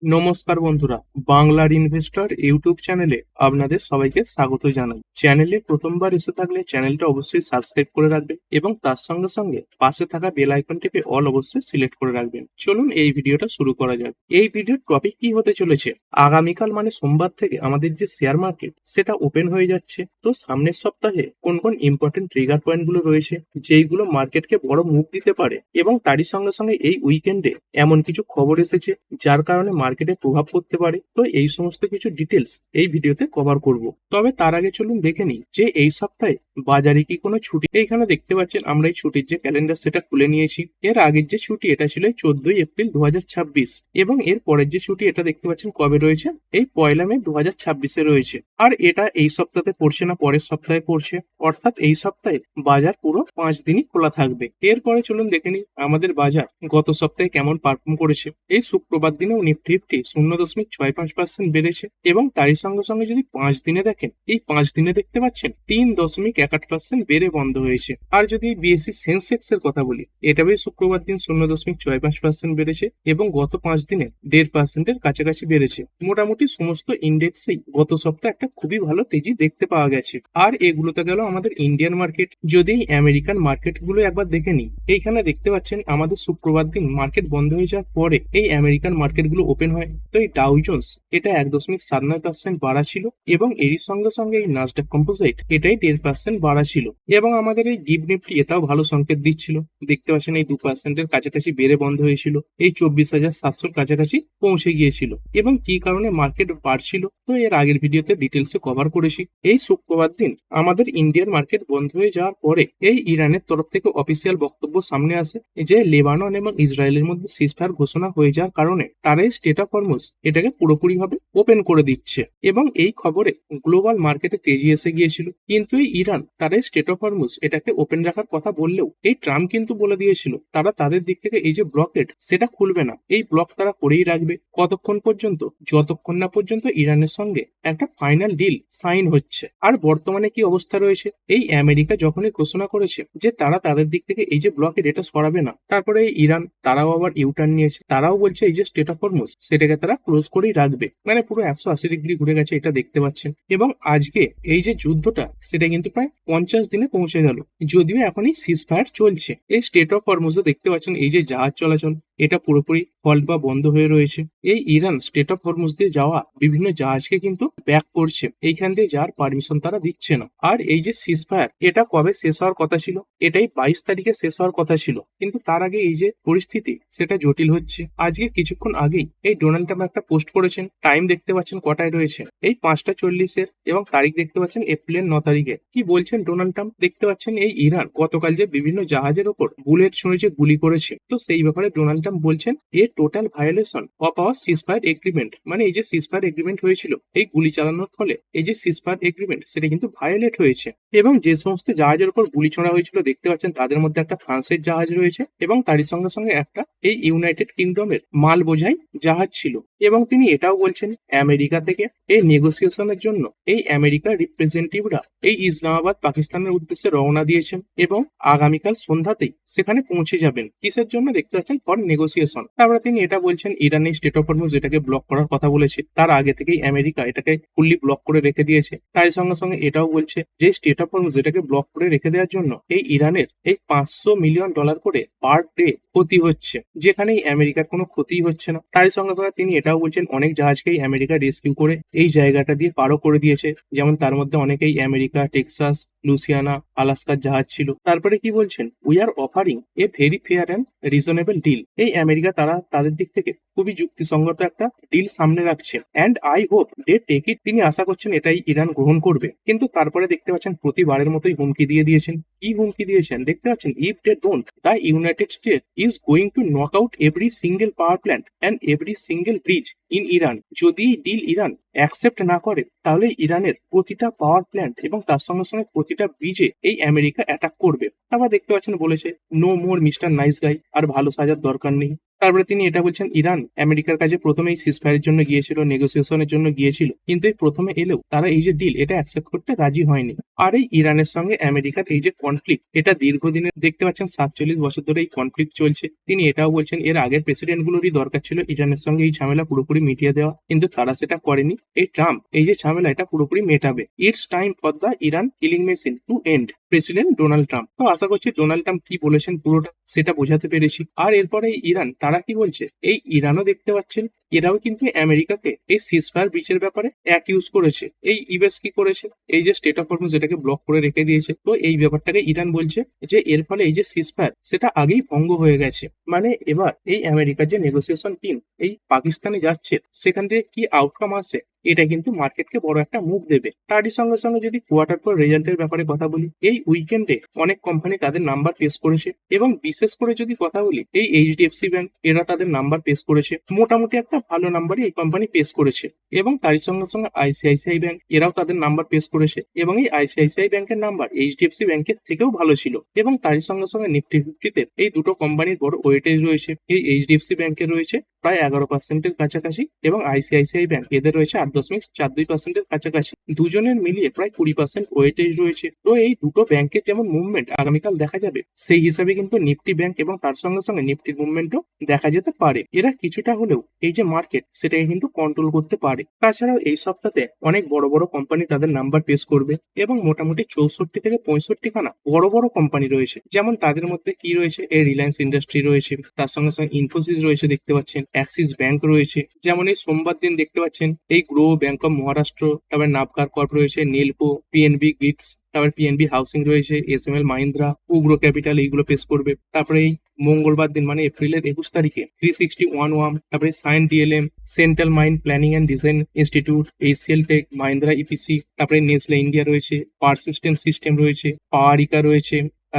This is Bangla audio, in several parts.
নমস্কার বন্ধুরা, বাংলার ইনভেস্টর ইউটিউব চ্যানেলে আপনাদের সবাইকে স্বাগত জানাই। চ্যানেলে প্রথমবার এসে থাকলে চ্যানেলটা অবশ্যই সাবস্ক্রাইব করে রাখবেন এবং তার সঙ্গে সঙ্গে পাশে থাকা বেল আইকন টিপে অল অবশ্যই সিলেক্ট করে রাখবেন। চলুন এই ভিডিওটা শুরু করা যাক। এই ভিডিওর টপিক কি হতে চলেছে, আগামীকাল মানে সোমবার থেকে আমাদের যে শেয়ার মার্কেট সেটা ওপেন হয়ে যাচ্ছে। তো সামনের সপ্তাহে কোন কোন ইম্পর্টেন্ট ট্রিগার পয়েন্ট গুলো রয়েছে যেইগুলো মার্কেটকে বড় মুভ দিতে পারে, এবং তারই সঙ্গে সঙ্গে এই উইকেন্ডে এমন কিছু খবর এসেছে যার কারণে মার্কেটে প্রভাব পড়তে পারে। তো এই সমস্ত কিছু ডিটেলস এই ভিডিওতে কভার করব। তবে তার আগে চলুন দেখে নিই যে এই সপ্তাহে বাজারে কি কোনো ছুটি। এইখানে দেখতে পাচ্ছেন আমরা এই ছুটির যে ক্যালেন্ডার সেটা খুলে নিয়েছি। এর আগের যে ছুটি এটা ছিল 14 এপ্রিল 2026, এবং এর পরের যে ছুটি এটা দেখতে পাচ্ছেন কবে রয়েছে, এই 1 মে 2026-এ রয়েছে। আর এটা এই সপ্তাহে পড়ছে না, পরের সপ্তাহে পড়ছে, অর্থাৎ এই সপ্তাহে বাজার পুরো 5 দিনই খোলা থাকবে। এরপরে চলুন দেখে নিই আমাদের বাজার গত সপ্তাহে কেমন পারফর্ম করেছে। এই শুক্রবার দিনেও নিফটি 0.65% বেড়েছে, এবং তারই সঙ্গে সঙ্গে যদি 5 দিনে দেখেন, এই 5 দিনে দেখতে পাচ্ছেন 3.18% বেড়ে বন্ধ হয়েছে। আর যদি বিএসসি সেন্সেক্স এর কথা বলি, এটা বেশ শুক্রবার দিন 0.64% বেড়েছে, এবং গত 5 দিনে 1.5%-এর কাছাকাছি বেড়েছে। মোটামুটি সমস্ত ইন্ডেক্সেই গত সপ্তাহে একটা খুবই ভালো তেজি দেখতে পাওয়া গেছে। আর এগুলোতে গেল আমাদের ইন্ডিয়ান মার্কেট। যদি আমেরিকান মার্কেট গুলো একবার দেখে নিই, এইখানে দেখতে পাচ্ছেন আমাদের শুক্রবার দিন মার্কেট বন্ধ হয়ে যাওয়ার পরে এই আমেরিকান মার্কেট গুলো ওপেন হয়। তো এই ডাউ জোন্স এটা 1.79% বাড়া ছিল, এবং এরই সঙ্গে সঙ্গে এই নাসডাক কম্পোজিট এটাই 1.5% বাড়া ছিল। এবং আমাদের এই গিভ নিফটি এটাও ভালো সংকেত দিচ্ছিল। দেখতে পাচ্ছেন এই 2%-এর কাছাকাছি বেড়ে বন্ধ হয়েছিল, এই 24,700-র কাছাকাছি পৌঁছে গিয়েছিল। এবং কি কারণে মার্কেট বাড়ছিল তো এর আগের ভিডিওতে ডিটেলসে কভার করেছি। এই শুক্রবার দিন আমাদের ইন্ডিয়ান মার্কেট বন্ধ হয়ে যাওয়ার পরে এই ইরানের তরফ থেকে অফিসিয়াল বক্তব্য সামনে আসে যে লেবানন এবং ইসরায়েলের মধ্যে সিজফায়ার ঘোষণা হয়ে যাওয়ার কারণে তারা এই স্টেট অফ হরমুজ এটাকে পুরোপুরিভাবে ওপেন করে দিচ্ছে। এবং এই খবরে গ্লোবাল মার্কেটে তেজি এসে গিয়েছিল। কিন্তু এই ইরান তারা স্টেট অফ হরমুজ এটাকে ওপেন রাখার কথা বললেও এই ট্রাম্প কিন্তু বলে দিয়েছিল তারা তাদের দিক থেকে এই যে ব্লকেড সেটা খুলবে না, এই ব্লক তারা করেই রাখবে কতক্ষণ পর্যন্ত, যতক্ষণ না পর্যন্ত ইরানের সঙ্গে একটা ফাইনাল ডিল সাইন হচ্ছে। আর বর্তমানে কি অবস্থা রয়েছে, এই আমেরিকা যখনই ঘোষণা করেছে যে তারা তাদের দিক থেকে এই যে ব্লকেড এটা সরাবে না, তারপরে এই ইরান তারাও আবার ইউটার্ন নিয়েছে, তারাও বলছে এই যে স্টেট অফ হরমুজ সেটাকে তারা ক্লোজ করেই রাখবে। মানে পুরো 180 ডিগ্রি ঘুরে গেছে, এটা দেখতে পাচ্ছেন। এবং আজকে এই যে যুদ্ধটা সেটা কিন্তু প্রায় 50 দিনে পৌঁছে গেল, যদিও এখনই সিজফায়ার চলছে। এই স্টেট অফ হরমুজও দেখতে পাচ্ছেন এই যে জাহাজ চলাচল এটা পুরোপুরি হল্ট বা বন্ধ হয়ে রয়েছে। এই ইরান স্টেট অফ হরমুজ দিয়ে যাওয়া বিভিন্ন জাহাজকে কিন্তু ব্যাক করছে, এইখান দিয়ে যাওয়ার পারমিশন তারা দিচ্ছে না। আর এই যে সিজফায়ার এটা কবে শেষ হওয়ার কথা ছিল, এটাই 22 তারিখে শেষ হওয়ার কথা ছিল, কিন্তু তার আগে এই যে পরিস্থিতি সেটা জটিল হচ্ছে। আজকে কিছুক্ষণ আগেই এই ডোনাল্ড ট্রাম্প একটা পোস্ট করেছেন, টাইম দেখতে পাচ্ছেন কটায় রয়েছে, এই 5টা 40-এর, এবং তারিখ দেখতে পাচ্ছেন এপ্রিলের 9 তারিখে। কি বলছেন ডোনাল্ড ট্রাম্প, দেখতে পাচ্ছেন এই ইরান গতকাল যে বিভিন্ন জাহাজের ওপর বুলেট শুনেছে গুলি করেছে, তো সেই ব্যাপারে ডোনাল্ড ট্রাম্প বলছেন a total violation of our ceasefire agreement. মানে এই যে সিজফায়ার এগ্রিমেন্ট হয়েছিল, এই গুলি চালানোর ফলে এই যে সিজফায়ার এগ্রিমেন্ট সেটা কিন্তু ভায়োলেট হয়েছে। এবং যে সমস্ত জাহাজের উপর গুলি ছোড়া হয়েছিল দেখতে পাচ্ছেন তাদের মধ্যে একটা ফ্রান্সের জাহাজ রয়েছে, এবং তারই সঙ্গে সঙ্গে একটা এই ইউনাইটেড কিংডমের মাল বোঝাই জাহাজ ছিল। এবং তিনি এটাও বলছেন আমেরিকা থেকে এই নেগোসিয়েশনের জন্য এই আমেরিকার রিপ্রেজেন্টেটিভরা এই ইসলামাবাদ পাকিস্তানের উদ্দেশ্যে রওনা দিয়েছেন, এবং আগামীকাল সন্ধ্যাতেই সেখানে পৌঁছে যাবেন। কিসের জন্য, দেখতে পাচ্ছেন ফর নেগোসিয়েশন। তারপরে তিনি এটা বলছেন ইরানের স্টেট অফ হরমুজ এটাকে ব্লক করার কথা বলেছে, তার আগে থেকেই আমেরিকা এটাকে ফুললি ব্লক করে রেখে দিয়েছে। তার সঙ্গে সঙ্গে এটাও বলছে যে স্টেট অফ হরমুজ এটাকে ব্লক করে রেখে দেওয়ার জন্য এই ইরানের এই $500 মিলিয়ন করে পার ডে ক্ষতি হচ্ছে, যেখানেই আমেরিকার কোনো ক্ষতি হচ্ছে না। তার সঙ্গে সঙ্গে তিনি এটাও বলছেন অনেক জাহাজকেই আমেরিকা রেস্কিউ করে এই জায়গাটা দিয়ে পারও করে দিয়েছে, যেমন তার মধ্যে অনেকেই আমেরিকা, টেক্সাস, লুসিয়ানা, আলাস্কার জাহাজ ছিল। তারপরে কি বলছেন, we are offering a very fair and reasonable deal. এই আমেরিকা তারা তাদের দিক থেকে খুবই যুক্তিসঙ্গত একটা ডিল সামনে রাখছে, and I hope they take it. তিনি আশা করছেন এটাই ইরান গ্রহণ করবে। কিন্তু তারপরে দেখতে পাচ্ছেন প্রতিবারের মতোই হুমকি দিয়ে দিয়েছেন। কি হুমকি দিয়েছেন, দেখতে পাচ্ছেন if they don't, the United State is going to knock out every single power plant and every single bridge in Iran. যদি ডিল ইরান অ্যাকসেপ্ট না করে তাহলে ইরানের প্রতিটা পাওয়ার প্ল্যান্ট এবং তার সঙ্গে সঙ্গে প্রতিটা ব্রিজে এই আমেরিকা অ্যাটাক করবে। আবার দেখতে পাচ্ছেন বলেছে no more mister nice guy, আর ভালো সাজার দরকার নেই। তারপরে তিনি এটা বলছেন ইরান আমেরিকার কাছে প্রথমে এই সিজফায়ারের জন্য গিয়েছিল, নেগোসিয়েশনের জন্য গিয়েছিল, কিন্তু এই প্রথমে এলেও তারা এই যে ডিল এটা অ্যাকসেপ্ট করতে রাজি হয়নি। আর এই ইরানের সঙ্গে আমেরিকার এই যে কনফ্লিক্ট এটা দীর্ঘদিনের, দেখতে পাচ্ছেন 47 বছর ধরে এই কনফ্লিক্ট চলছে। তিনি এটাও বলছেন এর আগের প্রেসিডেন্ট গুলোরই দরকার ছিল ইরানের সঙ্গে এই ঝামেলা পুরোপুরি মিটিয়ে দেওয়া, কিন্তু তারা সেটা করেনি। এই ট্রাম্প এই যে ঝামেলা এটা পুরোপুরি মেটাবে। It's time for the Iran killing machine to end, president Donald Trump. তো আশা করছি ডোনাল্ড ট্রাম্প কি বলেছেন পুরোটা সেটা বোঝাতে পেরেছি। আর এরপরে ইরান তারা কি বলছে, এই ইরানও দেখতে পাচ্ছেন এরাও কিন্তু আমেরিকাকে এই সিজফায়ার ব্রিচের ব্যাপারে অ্যাকিউজ করেছে। এই ইউএস কি করেছে, এই যে স্টেট অফ হরমুজ এটাকে ব্লক করে রেখে দিয়েছে। তো এই ব্যাপারটাকে ইরান বলছে যে এর ফলে এই যে সিজফায়ার সেটা আগেই ভঙ্গ হয়ে গেছে। মানে এবার এই আমেরিকার যে নেগোসিয়েশন টিম এই পাকিস্তানে যাচ্ছে, সেখান থেকে কি আউটকাম আসে এটা কিন্তু মার্কেটকে বড় একটা মুখ দেবে। তারই সঙ্গে সঙ্গে যদি কোয়ার্টার পর রেজাল্টের ব্যাপারে কথা বলি, এই উইকেন্ডে অনেক কোম্পানি তাদের নাম্বার পেশ করেছে, এবং বিশেষ করে যদি কথা বলি এই এইচডিএফসি ব্যাংক এরা তাদের নাম্বার পেশ করেছে, মোটামুটি একটা ভালো নাম্বারই এই কোম্পানি পেশ করেছে। এবং তারই সঙ্গে সঙ্গে আইসিআইসিআই ব্যাংক এরাও তাদের নাম্বার পেশ করেছে, এবং এই আইসিআইসিআই ব্যাংকের নাম্বার এইচডিএফসি ব্যাংকের থেকেও ভালো ছিল। এবং তারই সঙ্গে সঙ্গে নিফটি ফিফটিতে এই দুটো কোম্পানির বড় ওয়েটেজ রয়েছে। এই এইচডিএফসি ব্যাংকের রয়েছে প্রায় 11% কাছাকাছি, এবং আইসিআইসিআই ব্যাংক এদের রয়েছে 8.42% কাছাকাছি। দুজনের মিলিয়ে প্রায় 20% ওয়েটেজ রয়েছে। তো এই দুটো ব্যাংকের যেমন মুভমেন্ট আগামীকাল দেখা যাবে, সেই হিসাবে কিন্তু নিফটি ব্যাংক এবং তার সঙ্গে সঙ্গে নিফটির মুভমেন্টও দেখা যেতে পারে। এরা কিছুটা হলেও এই যে মার্কেট সেটাকে কিন্তু কন্ট্রোল করতে পারে। তাছাড়াও এই সপ্তাহে অনেক বড় বড় কোম্পানি তাদের নাম্বার পেশ করবে, এবং মোটামুটি 64 থেকে 65 খানা বড় বড় কোম্পানি রয়েছে। যেমন তাদের মধ্যে কি রয়েছে, এই রিলায়েন্স ইন্ডাস্ট্রি রয়েছে, তার সঙ্গে সঙ্গে ইনফোসিস রয়েছে দেখতে পাচ্ছেন, অ্যাক্সিস ব্যাংক রয়েছে। যেমন এই সোমবার দিন দেখতে পাচ্ছেন এই গ্রো ব্যাংক অফ মহারাষ্ট্র, তারপরে নাভকার কর্প রয়েছে, নেলকো, পিএনবি গিটস, তারপরে পিএনবি হাউসিং রয়েছে, এসএমএল মাহিন্দ্রা, উগ্র ক্যাপিটাল এইগুলো পেশ করবে। তারপরে এই মঙ্গলবার দিন মানে এপ্রিলের 21 তারিখে 360 ওয়াম, তারপরে Cyient DLM, central mine planning and design institute, HCL tech, Mahindra EPC, তারপরে নেসলে ইন্ডিয়া রয়েছে, পারসিস্টেন্ট সিস্টেম রয়েছে, পাওয়ারিকা রয়েছে,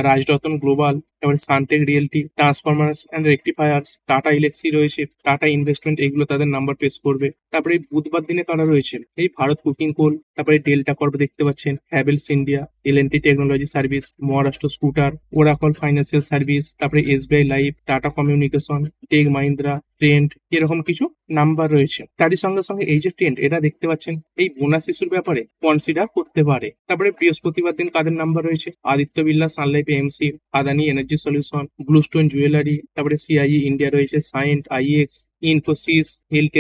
রাজরতন গ্লোবাল, তারপরে Sunteck realty, transformers and rectifiers, Tata Elxsi রয়েছে, টাটা ইনভেস্টমেন্ট, এগুলো তাদের নাম্বার পেশ করবে। তারপরে এই বুধবার দিনে কারা রয়েছে, এই ভারত কুকিং কোল, তারপরে ডেল্টা কর্প দেখতে পাচ্ছেন, Havells India, LNT technology service, Maharashtra scooter, Oracle financial service, তারপরে SBI life, Tata communication, tech Mahindra, Trent, এরকম কিছু নাম্বার রয়েছে। তারই সঙ্গে সঙ্গে এই যে ট্রেন্ড এটা দেখতে পাচ্ছেন এই বোনাস ইস্যুর ব্যাপারে কনসিডার করতে পারে। তারপরে বৃহস্পতিবার দিন কাদের নাম্বার রয়েছে, Aditya Birla Sunlife AMC, Adani energy solution, Bluestone jewellery, তারপরে সিআইই ইন্ডিয়া রয়েছে, Cyient, IEX, Infosys, health,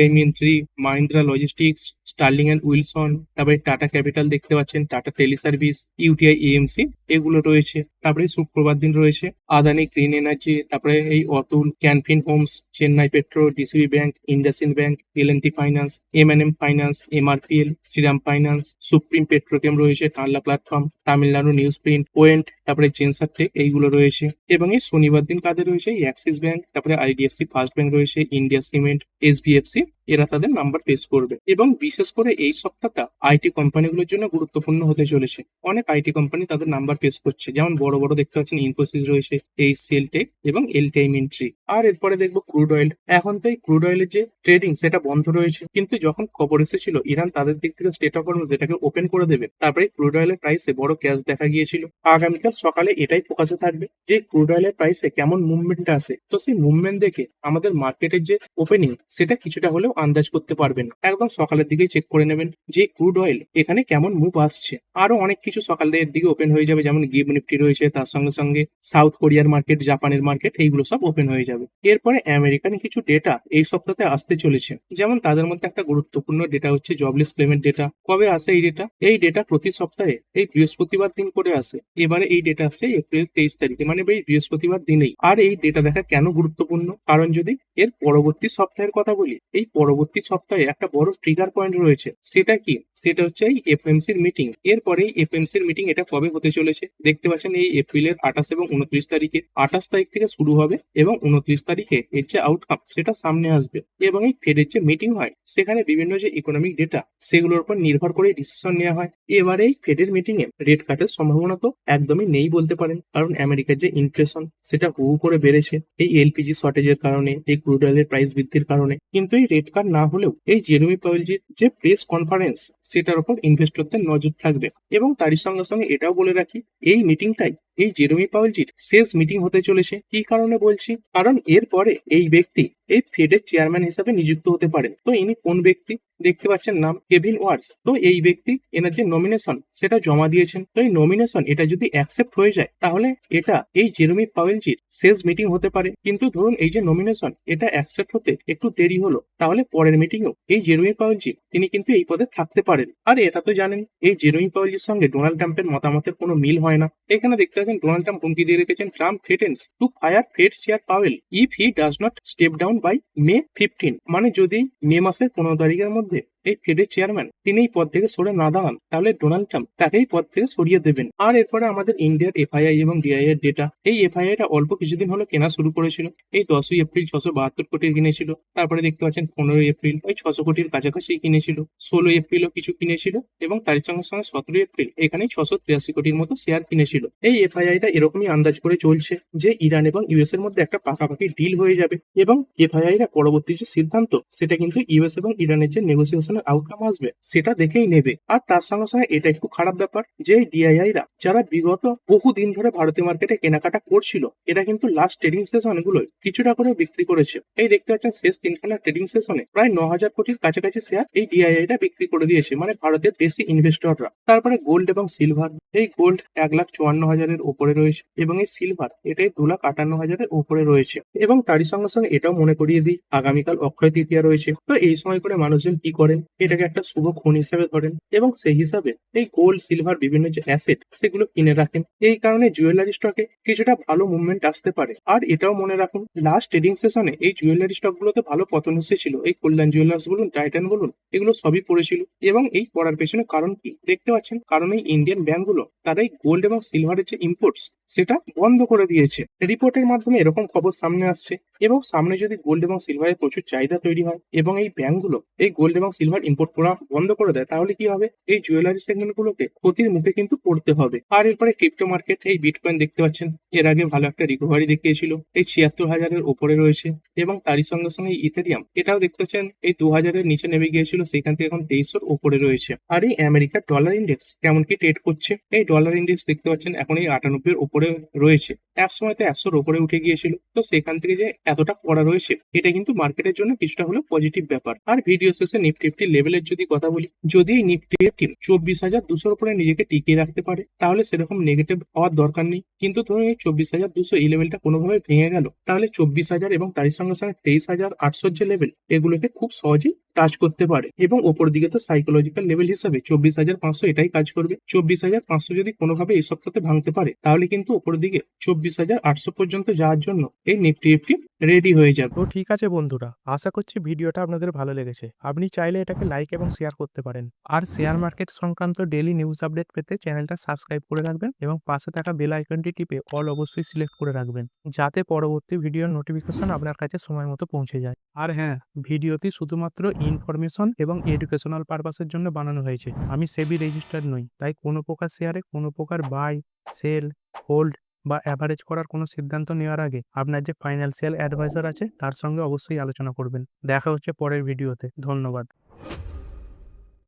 Mahindra logistics, Sterling and Wilson, তারপরে টাটা ক্যাপিটাল দেখতে পাচ্ছেন, Tata tele service, UTI AMC, এগুলো রয়েছে। তারপরে শুক্রবার দিন রয়েছে আদানি গ্রিন এনার্জি, তারপরে এই Atul, Canfin homes, Chennai petro, DCB bank, IndusInd bank, LNT finance, MNM finance, MRPL, Shriram finance, supreme petrochem রয়েছে, Tanla platform, Tamilnadu news print, Wendt, তারপরে জেনসার টেক, এইগুলো রয়েছে। এবং এই শনিবার দিন কাদের রয়েছে, এই অ্যাক্সিস ব্যাংক, তারপরে আইডিএফসি ফার্স্ট ব্যাংক রয়েছে, ইন্ডিয়া সিমেন্ট, এসবিএফসি, এরা তাদের নাম্বার পেশ করবে। এবং বিশেষ করে এই সপ্তাহটা আইটি কোম্পানিগুলোর জন্য গুরুত্বপূর্ণ হতে চলেছে। অনেক আইটি কোম্পানি তাদের নাম্বার পেশ করছে, যেমন বড় বড় দেখতে পাচ্ছেন ইনফোসিস রয়েছে, এইচসিএল টেক এবং এলটিআই মিন্ট্রি। আর এরপরে দেখবো ক্রুড অয়েল। এখন তো এই ক্রুড অয়েলের যে ট্রেডিং সেটা বন্ধ রয়েছে, কিন্তু যখন খবর এসেছিল ইরান তাদের দিক থেকে স্টেট অফ হরমুজ যেটাকে ওপেন করে দেবে, তারপরে ক্রুড অয়েলের প্রাইসে বড় ক্যাশ দেখা গিয়েছিল। আগামীকাল সকালে এটাই ফোকাসে থাকবে যে ক্রুড অয়েলের প্রাইসে কেমন মুভমেন্ট আসে। তো সেই মুভমেন্ট দেখে আমাদের মার্কেটের যে ওপেনিং সেটা কিছুটা হলেও আন্দাজ করতে পারবেন। একদম সকালের দিকেই চেক করে নেবেন যে ক্রুড অয়েল এখানে কেমন মুভ আসছে। আরো অনেক কিছু সকালের দিকে ওপেন হয়ে যাবে, যেমন গিভ নিফটি রয়েছে, তার সঙ্গে সঙ্গে সাউথ কোরিয়ার মার্কেট, জাপানের মার্কেট, এইগুলো সব ওপেন হয়ে যাবে। এরপরে আমেরিকান কিছু ডেটা এই সপ্তাহে আসতে চলেছে, যেমন তাদের মধ্যে একটা গুরুত্বপূর্ণ ডেটা হচ্ছে জবলেস ক্লেমেন্ট ডেটা। কবে আসে এই ডেটা? এই ডেটা প্রতি সপ্তাহে এই বৃহস্পতিবার দিন করে আসে। এবারে এই ডেটা আসছে এপ্রিল 23 তারিখে, মানে এই বৃহস্পতিবার দিনেই। আর এই ডেটা দেখা কেন গুরুত্বপূর্ণ, কারণ যদি এর পরবর্তী সপ্তাহের কথা বলি, এই পরবর্তী সপ্তাহে একটা বড় ট্রিগার পয়েন্ট রয়েছে। সেটা কি? সেটা হচ্ছে এই এফএমসির মিটিং। এরপরে এই এফএমসির মিটিং এটা কবে হতে চলেছে দেখতে পাচ্ছেন, এই এপ্রিলের 28 এবং 29 তারিখে। 28 তারিখ থেকে শুরু হবে এবং 29 তারিখে এর যে আউটকাম সেটা সামনে আসবে। এবং এই ফেডের যে মিটিং হয় সেখানে বিভিন্ন যে ইকোনমিক ডেটা সেগুলোর উপর নির্ভর করে ডিসিশন নেওয়া হয়। এবারে এই ফেডের মিটিং এ রেট কাটের সম্ভাবনা তো একদমই নেই বলতে পারেন, কারণ আমেরিকার যে ইনফ্লেশন সেটা হু করে বেড়েছে এই এলপিজি শর্টেজের কারণে, এই ক্রুড অয়েলের প্রাইস বৃদ্ধির কারণে। কিন্তু এই রেট কাট না হলেও এই জেরেমি পাওয়েলজির যে প্রেস কনফারেন্স সেটার উপর ইনভেস্টরদের নজর থাকবে। এবং তারই সঙ্গে সঙ্গে এটাও বলে রাখি, এই মিটিংটাই এই জেরেমি পাওয়েলজির শেষ মিটিং হতে চলেছে। কি কারণে বলছি? কারণ এরপরে এই ব্যক্তি এই ফেডের চেয়ারম্যান হিসাবে নিযুক্ত হতে পারেন। তো ইনি কোন ব্যক্তি? দেখতে পাচ্ছেন নাম কেভিন ওয়ার্স। তো এই ব্যক্তি এনার যে নমিনেশন সেটা জমা দিয়েছেন। তো এই নমিনেশন এটা যদি অ্যাকসেপ্ট হয়ে যায় তাহলে এটা এই জেরেমি পাওয়েলজির শেষ মিটিং হতে পারে। কিন্তু ধরুন এই যে নমিনেশন এটা অ্যাকসেপ্ট হতে একটু দেরি হলো, তাহলে পরের মিটিংও এই জেরেমি পাওয়েলজি তিনি কিন্তু এই পদে থাকতে পারেন। আর এটা তো জানেন এই জেরেমি পাওয়েলজির সঙ্গে ডোনাল্ড ট্রাম্পের মতামতের কোনো মিল হয় না। এখানে দেখতে পাচ্ছেন ডোনাল্ড ট্রাম্প হুমকি দিয়ে রেখেছেন, Trump threatens to fire Fed chair Powell if he does not step down by May 15। মানে যদি মে মাসের 15 তারিখের মধ্যে এই ফেডের চেয়ারম্যান তিনি এই পদ থেকে সরে না দাঁড়ান, তাহলে ডোনাল্ড ট্রাম্প তাকে এই পদ থেকে সরিয়ে দেবেন। আর এরপরে আমাদের ইন্ডিয়ার এফআইআই এবং ডিআই এর ডেটা। এই এফআইআইটা অল্প কিছুদিন হলো কেনা শুরু করেছিল। এই 10ই এপ্রিল 672 কোটির কিনেছিল। তারপরে দেখতে পাচ্ছেন 15 এপ্রিল ওই 600 কোটির কাছাকাছি কিনেছিল। 16 এপ্রিলও কিছু কিনেছিল এবং তার সঙ্গে সঙ্গে 17 এপ্রিল এখানে 683 কোটির মতো শেয়ার কিনেছিল। এই এফআইআইটা এরকমই আন্দাজ করে চলছে যে ইরান এবং ইউএস এর মধ্যে একটা পাকাপাকি ডিল হয়ে যাবে এবং এফআইআইরা পরবর্তী যে সিদ্ধান্ত সেটা কিন্তু ইউএস এবং ইরানের যে নেগোসিয়েশনের আউটকাম আসবে সেটা দেখেই নেবে। আর তার সঙ্গে সঙ্গে এটা একটু খারাপ ব্যাপার যে ডিআইআইরা যারা বিগত বহুদিন ধরে ভারতীয় মার্কেটে কেনাকাটা করছিল, এরা কিন্তু লাস্ট ট্রেডিং সেশন গুলোয় কিছুটা করে বিক্রি করেছে। এই দেখতে পাচ্ছেন শেষ তিনখানা ট্রেডিং সেশনে প্রায় 9,000 কোটির কাছাকাছি শেয়ার এই ডিআইআইরা বিক্রি করে দিয়েছে, মানে ভারতের দেশি ইনভেস্টররা। তারপরে গোল্ড এবং সিলভার। এই গোল্ড 1,54,000-এর উপরে রয়েছে এবং এই সিলভার এটাই 2,58,000-এর উপরে রয়েছে। এবং তারই সঙ্গে সঙ্গে এটাও মনে করিয়ে দিই, আগামীকাল অক্ষয় তৃতীয়া রয়েছে। তো এই সময় করে মানুষজন কি করেন, এটাকে একটা শুভ ক্ষণ হিসেবে ধরেন এবং সেই হিসাবে এই গোল্ড সিলভার বিভিন্ন যে অ্যাসেট সেগুলো কিনে রাখেন। এই কারণে জুয়েলারি স্টকে কিছুটা ভালো মুভমেন্ট আসতে পারে। আর এটাও মনে রাখুন লাস্ট ট্রেডিং সেশনে এই জুয়েলারি স্টক গুলোতে ভালো পতন এসেছিল। এই কল্যাণ জুয়েলার্স বলুন, টাইটান বলুন, এগুলো সবই পড়েছিল। এবং এই পড়ার পেছনে কারণ কি দেখতে পাচ্ছেন, কারণ এই ইন্ডিয়ান ব্যাংকগুলো তারা এই গোল্ড এবং সিলভারের যে ইম্পোর্টস সেটা বন্ধ করে দিয়েছে। রিপোর্টের মাধ্যমে এরকম খবর সামনে আসছে এবং সামনে যদি গোল্ড এবং সিলভারের প্রচুর চাহিদা তৈরি হয় এবং এই ব্যাংকগুলো এই গোল্ড এবং সিলভার ইম্পোর্ট করা বন্ধ করে দেয়, তাহলে কি হবে, এই জুয়েলারি সেগমেন্ট গুলোকে ক্ষতির মুখে কিন্তু পড়তে হবে। আর এরপরে ক্রিপ্টো মার্কেট, এই বিটকয়েন দেখতে পাচ্ছেন এর আগে ভালো একটা রিকভারি দেখিয়েছিল, এই 76,000-এর উপরে রয়েছে এবং তারই সঙ্গে সঙ্গে ইথেরিয়াম এটাও দেখতে পাচ্ছেন এই 2,000-এর নিচে নেমে গিয়েছিল, সেখান থেকে এখন 2300-র উপরে রয়েছে। আর এই আমেরিকার ডলার ইন্ডেক্স কেমন কি ট্রেড করছে, এই ডলার ইন্ডেক্স দেখতে পাচ্ছেন এখন এই 98-এর উপরে রয়েছে। এক সময় তো 100-র উপরে উঠে গিয়েছিল। তো সেখান থেকে যে এতটা করা রয়েছে এটা কিন্তু মার্কেটের জন্য কিছুটা হলেও পজিটিভ ব্যাপার। আর ভিডিও শেষে নিফটি ফিফটি লেভেলের যদি কথা বলি, যদি এই নিফটি ফিফটি 24,200-র উপরে নিজেকে টিকিয়ে রাখতে পারে তাহলে সেরকম নেগেটিভ হওয়ার দরকার নেই। কিন্তু ধরুন এই 24,200 এই লেভেলটা কোনোভাবে ভেঙে গেল, তাহলে 24,000 এবং তার সঙ্গে সঙ্গে 23,800 যে লেভেল এগুলোকে খুব সহজেই টাচ করতে পারে। এবং ওপর দিকে তো সাইকোলজিক্যাল লেভেল হিসাবে 24,500 এটাই কাজ করবে। 24,500 যদি কোনোভাবে এই সপ্তাহে ভাঙতে পারে তাহলে কিন্তু ওপর দিকে 24,800 পর্যন্ত যাওয়ার জন্য এই নিফটি ফিফটি রেডি হয়ে যাবে। তো ঠিক আছে বন্ধুরা, আশা করছি ভিডিওটা আপনাদের ভালো লেগেছে। আপনি চাইলে এটাকে লাইক এবং শেয়ার করতে পারেন। আর শেয়ার মার্কেট সংক্রান্ত ডেইলি নিউজ আপডেট পেতে চ্যানেলটা সাবস্ক্রাইব করে রাখবেন এবং পাশে থাকা বেল আইকনটি টিপে অল অবশ্যই সিলেক্ট করে রাখবেন, যাতে পরবর্তী ভিডিওর নোটিফিকেশন আপনার কাছে সময় মতো পৌঁছে যায়। আর হ্যাঁ, ভিডিওটি শুধুমাত্র ইনফরমেশন এবং এডুকেশনাল পারপাসের জন্য বানানো হয়েছে। আমি সেবি রেজিস্টার্ড নই, তাই কোনো প্রকার শেয়ারে কোনো প্রকার বাই, সেল, হোল্ড বা অ্যাভারেজ করার কোনো সিদ্ধান্ত নেওয়ার আগে আপনার যে ফাইন্যান্সিয়াল অ্যাডভাইজার আছে তার সঙ্গে অবশ্যই আলোচনা করবেন। দেখা হচ্ছে পরের ভিডিওতে। ধন্যবাদ।